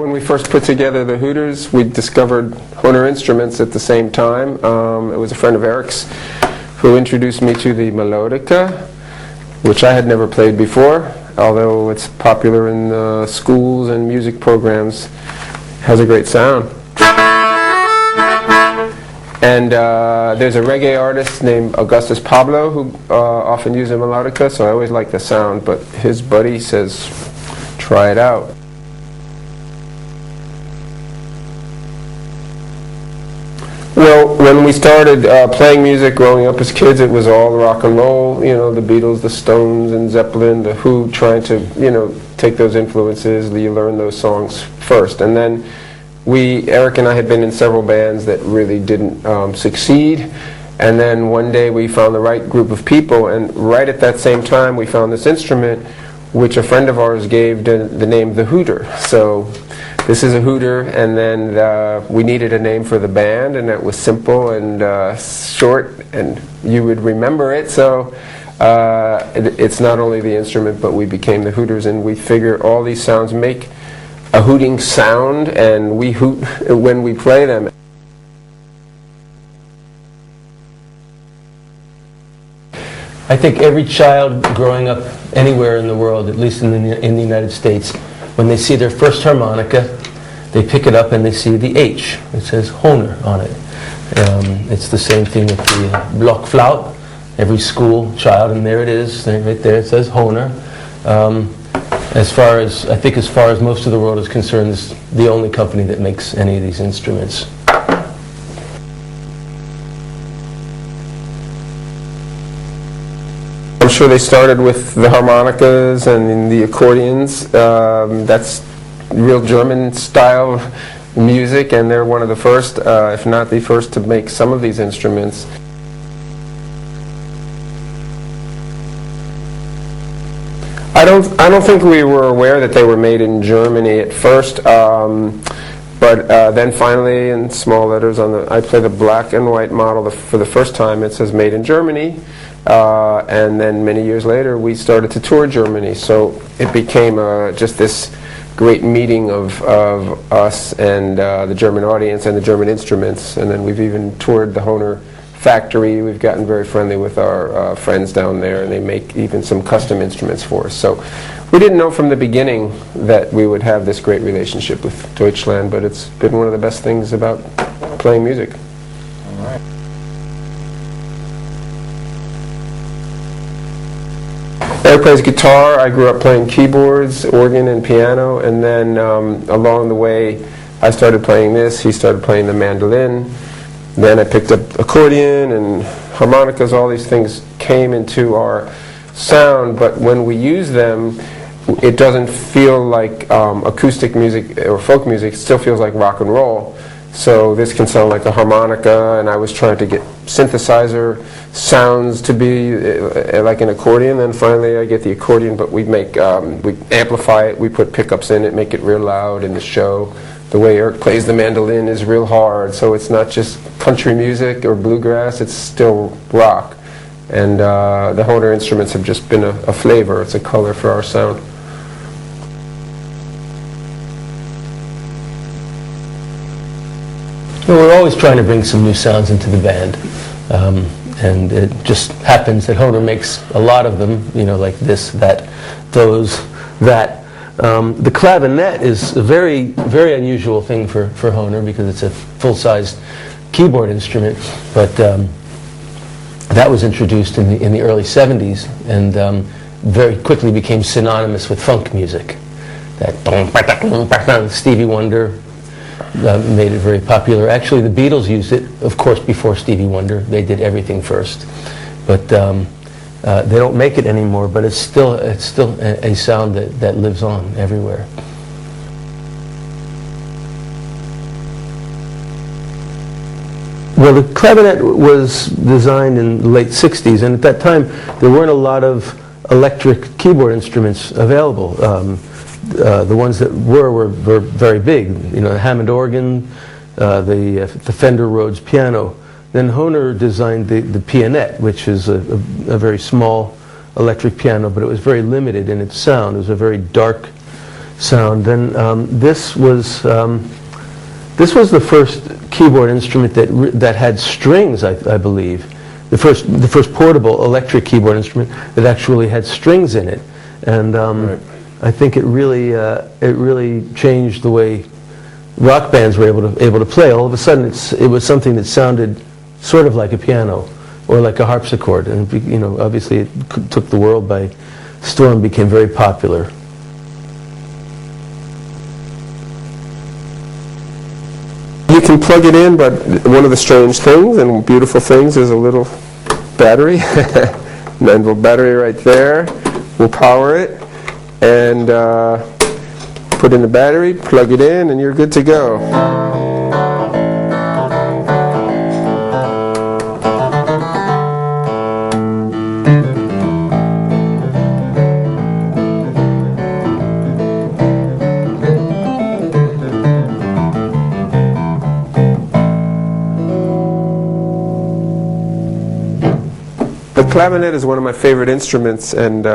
When we first put together the Hooters, we discovered Hohner instruments at the same time. It was a friend of Eric's who introduced me to the melodica, which I had never played before, although it's popular in schools and music programs. It has a great sound. And there's a reggae artist named Augustus Pablo who often uses a melodica, so I always like the sound, but his buddy says, try it out. Well, when we started playing music growing up as kids, it was all rock and roll, you know, the Beatles, the Stones, and Zeppelin, the Who, trying to, you know, take those influences, you learn those songs first. And then Eric and I had been in several bands that really didn't succeed. And then one day we found the right group of people, and right at that same time we found this instrument, which a friend of ours gave the name the Hooter. So this is a Hooter, and then we needed a name for the band, and it was simple and short, and you would remember it. So it's not only the instrument, but we became the Hooters, and we figure all these sounds make a hooting sound, and we hoot when we play them. I think every child growing up anywhere in the world, at least in the United States, when they see their first harmonica, they pick it up and they see the H. It says Hohner on it. It's the same thing with the Blockflöte. Every school child, and there it is, right there, it says Hohner. I think as far as most of the world is concerned, it's the only company that makes any of these instruments. I'm sure they started with the harmonicas and the accordions. That's real German style music, and they're one of the first, if not the first, to make some of these instruments. I don't think we were aware that they were made in Germany at first, but then finally in small letters I play the black and white model for the first time. It says made in Germany, and then many years later we started to tour Germany, so it became just this great meeting of us and the German audience and the German instruments, and then we've even toured the Hohner factory. We've gotten very friendly with our friends down there, and they make even some custom instruments for us. So we didn't know from the beginning that we would have this great relationship with Deutschland, but it's been one of the best things about playing music. All right. Eric plays guitar. I grew up playing keyboards, organ, and piano, and then along the way I started playing this. He started playing the mandolin. Then I picked up accordion and harmonicas. All these things came into our sound, but when we use them, it doesn't feel like acoustic music or folk music. It still feels like rock and roll. So this can sound like a harmonica, and I was trying to get synthesizer sounds to be like an accordion. Then finally I get the accordion, but we amplify it. We put pickups in it, make it real loud in the show. The way Eric plays the mandolin is real hard, so it's not just country music or bluegrass, it's still rock. And the Hohner instruments have just been a flavor, it's a color for our sound. Well, we're always trying to bring some new sounds into the band, and it just happens that Hohner makes a lot of them, you know, like this, that, those, that. The clavinet is a very, very unusual thing for Hohner because it's a full-sized keyboard instrument, but that was introduced in the early 70s and very quickly became synonymous with funk music. That Stevie Wonder made it very popular. Actually, the Beatles used it, of course, before Stevie Wonder. They did everything first, but they don't make it anymore, but it's still a sound that lives on everywhere. Well, the clavinet was designed in the late 60s, and at that time there weren't a lot of electric keyboard instruments available. The ones that were very big. You know, the Hammond organ, the Fender Rhodes piano. Then Hohner designed the pianet, which is a very small electric piano, but it was very limited in its sound. It was a very dark sound. Then this was the first keyboard instrument that had strings, I believe. The first portable electric keyboard instrument that actually had strings in it, and Right. I think it really changed the way rock bands were able to play. All of a sudden, it was something that sounded sort of like a piano or like a harpsichord, and you know, obviously, it took the world by storm, became very popular. You can plug it in, but one of the strange things and beautiful things is a little battery, little battery right there. We'll power it and put in the battery, plug it in, and you're good to go. The clavinet is one of my favorite instruments, and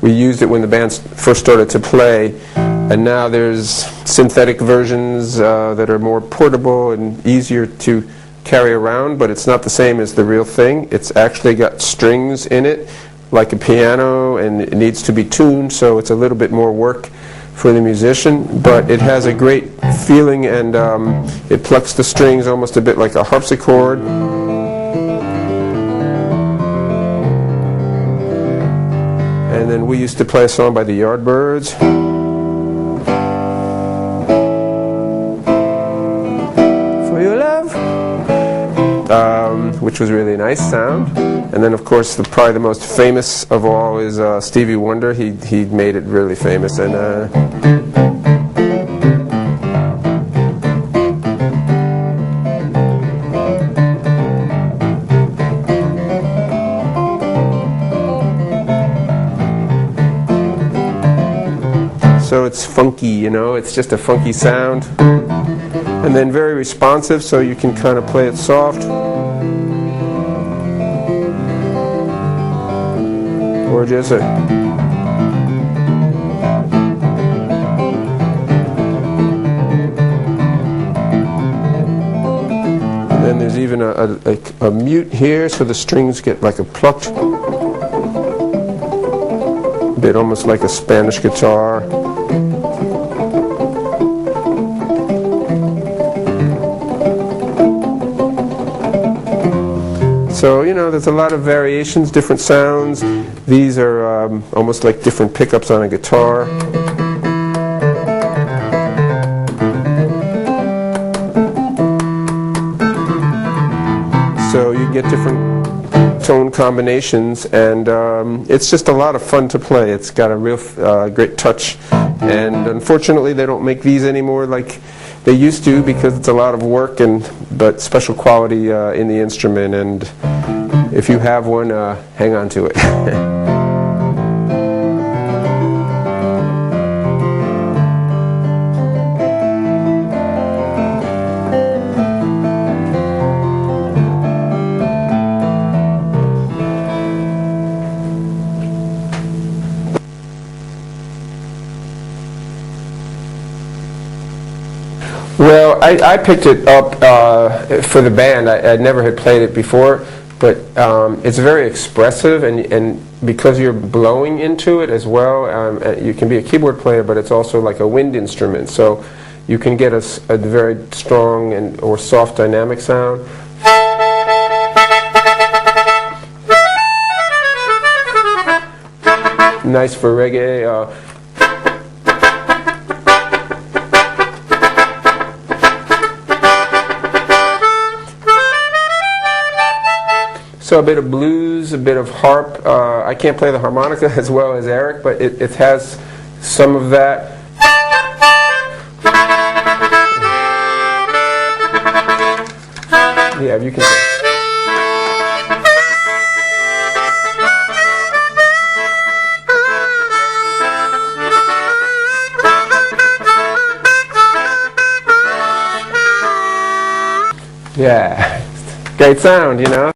we used it when the band first started to play, and now there's synthetic versions that are more portable and easier to carry around, but it's not the same as the real thing. It's actually got strings in it like a piano, and it needs to be tuned, so it's a little bit more work for the musician, but it has a great feeling, and it plucks the strings almost a bit like a harpsichord. And then we used to play a song by the Yardbirds. For your love. Which was really a nice sound. And then of course probably the most famous of all is Stevie Wonder. He made it really famous. And so it's funky, you know, it's just a funky sound. And then very responsive, so you can kind of play it soft. Or just a... And then there's even a mute here, so the strings get like a plucked. A bit almost like a Spanish guitar. So, you know, there's a lot of variations, different sounds. These are almost like different pickups on a guitar. So you get different tone combinations, and it's just a lot of fun to play. It's got a real great touch, and unfortunately they don't make these anymore like they used to, because it's a lot of work but special quality in the instrument, and if you have one, hang on to it. Well, I picked it up for the band. I never had played it before, but it's very expressive, and because you're blowing into it as well, you can be a keyboard player, but it's also like a wind instrument, so you can get a very strong or soft dynamic sound. Nice for reggae. So a bit of blues, a bit of harp. I can't play the harmonica as well as Eric, but it has some of that. Yeah, you can. Yeah, great sound, you know.